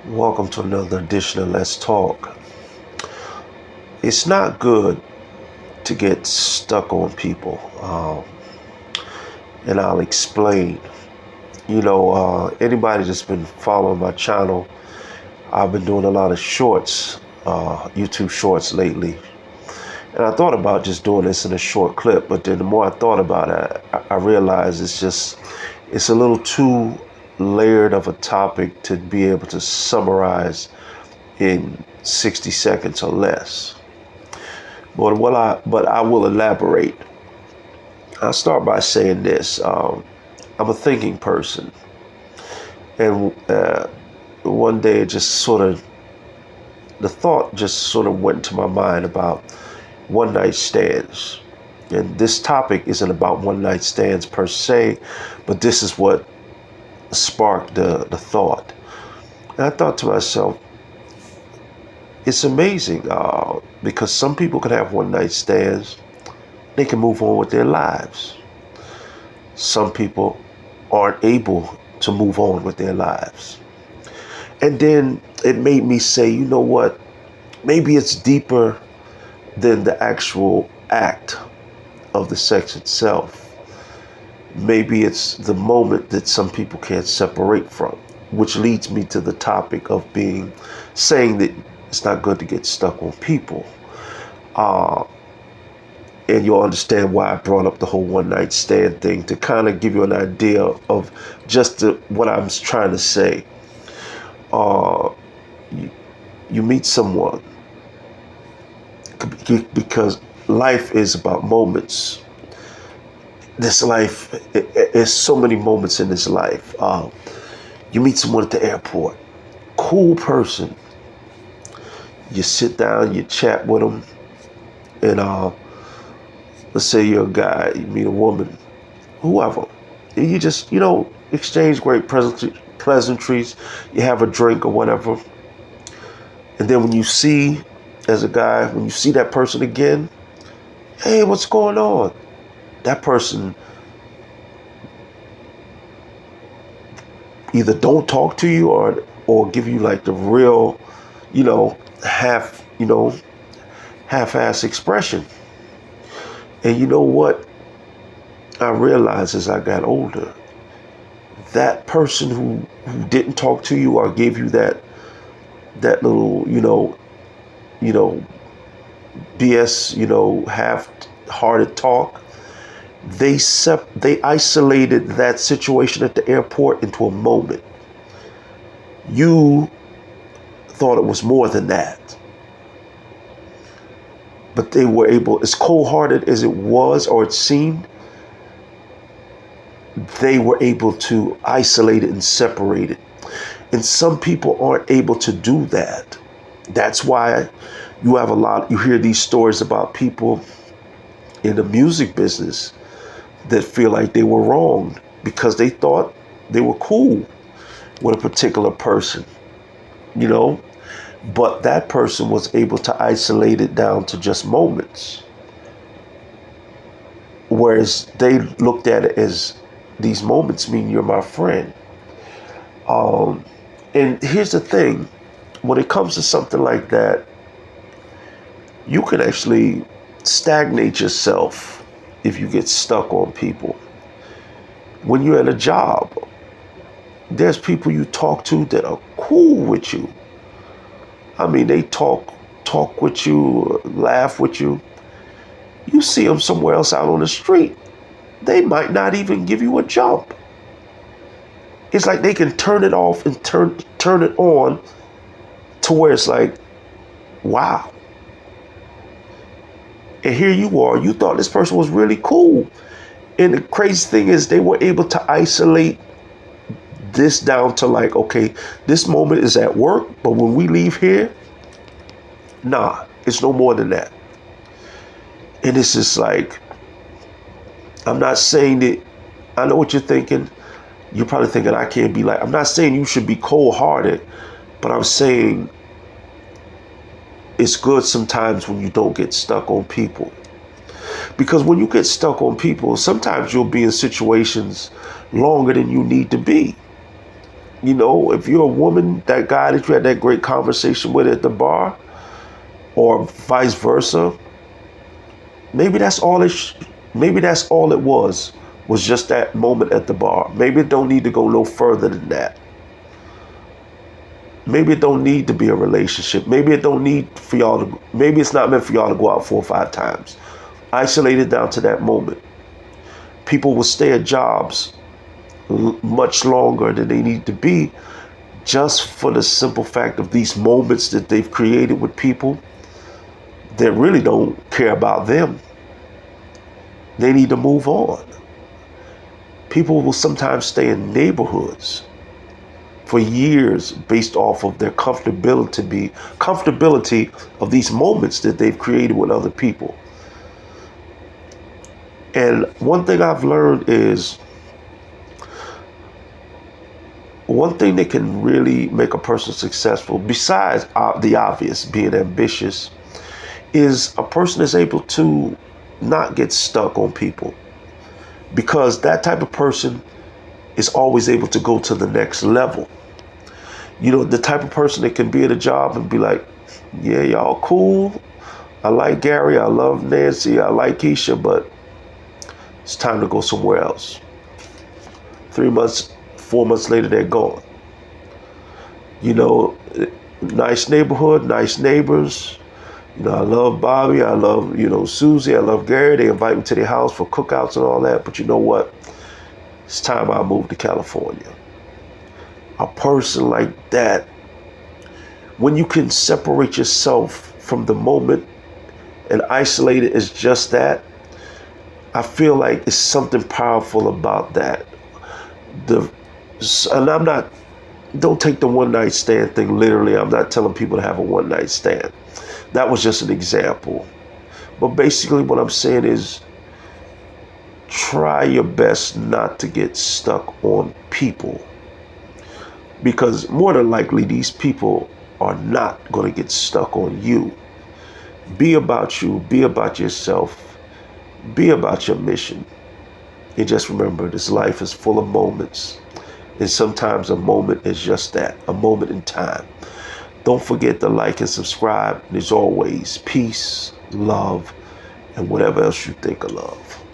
Welcome to another edition of Let's Talk. It's not good to get stuck on people, and I'll explain. Anybody that's been following my channel, I've been doing a lot of shorts, YouTube shorts lately. And I thought about just doing this in a short clip, but then the more I thought about it, I realized it's a little too layered of a topic to be able to summarize in 60 seconds or less. But I will elaborate. I'll start by saying this. I'm a thinking person. And one day the thought just sort of went to my mind about one night stands. And this topic isn't about one night stands per se, but this is what sparked the thought. And I thought to myself, it's amazing because some people can have one night stands, they can move on with their lives. Some people aren't able to move on with their lives. And then it made me say, you know what? Maybe it's deeper than the actual act of the sex itself. Maybe it's the moment that some people can't separate from, which leads me to the topic of saying that it's not good to get stuck on people. And you'll understand why I brought up the whole one night stand thing, to kind of give you an idea of what I'm trying to say. You meet someone because life is about moments. This life, there's so many moments in this life. You meet someone at the airport, cool person. You sit down, you chat with them, and let's say you're a guy, you meet a woman, whoever, and you just, exchange great pleasantries. You have a drink or whatever, and then when you see that person again, hey, what's going on? That person either don't talk to you or give you like the real, half-ass expression. And you know what I realized as I got older? That person who didn't talk to you or gave you that little, BS, half-hearted talk, they isolated that situation at the airport into a moment. You thought it was more than that. But they were able, as cold-hearted as it was or it seemed, they were able to isolate it and separate it. And some people aren't able to do that. That's why you hear these stories about people in the music business that feel like they were wronged because they thought they were cool with a particular person, but that person was able to isolate it down to just moments. Whereas they looked at it as these moments mean you're my friend. And here's the thing, when it comes to something like that, you can actually stagnate yourself if you get stuck on people. When you're at a job, there's people you talk to that are cool with you. I mean, they talk with you, laugh with you. You see them somewhere else out on the street, they might not even give you a jump. It's like they can turn it off and turn it on to where it's like, wow. And here you are, you thought this person was really cool. And the crazy thing is they were able to isolate this down to like, okay, this moment is at work, but when we leave here, nah, it's no more than that. And it's just like, I'm not saying that, I know what you're thinking. You're probably thinking I can't be like, I'm not saying you should be cold-hearted, but I'm saying it's good sometimes when you don't get stuck on people. Because when you get stuck on people, sometimes you'll be in situations longer than you need to be. if you're a woman, that guy that you had that great conversation with at the bar, or vice versa, maybe that's all maybe that's all it was just that moment at the bar. Maybe it don't need to go no further than that. Maybe it don't need to be a relationship. Maybe it don't need for y'all to. Maybe it's not meant for y'all to go out 4 or 5 times. Isolated down to that moment. People will stay at jobs much longer than they need to be, just for the simple fact of these moments that they've created with people that really don't care about them. They need to move on. People will sometimes stay in neighborhoods for years based off of their comfortability of these moments that they've created with other people. And one thing I've learned is, one thing that can really make a person successful, besides the obvious, being ambitious, is a person is able to not get stuck on people. Because that type of person is always able to go to the next level. The type of person that can be at a job and be like, yeah, y'all cool. I like Gary. I love Nancy. I like Keisha, but it's time to go somewhere else. 3 months, 4 months later, they're gone. Nice neighborhood, nice neighbors. I love Bobby. I love, Susie. I love Gary. They invite me to their house for cookouts and all that. But you know what? It's time I moved to California. A person like that, when you can separate yourself from the moment and isolate it as just that, I feel like it's something powerful about that. And don't take the one night stand thing literally. I'm not telling people to have a one night stand. That was just an example. But basically what I'm saying is, try your best not to get stuck on people. Because more than likely, these people are not going to get stuck on you. Be about you. Be about yourself. Be about your mission. And just remember, this life is full of moments. And sometimes a moment is just that, a moment in time. Don't forget to like and subscribe. And as always, peace, love, and whatever else you think of love.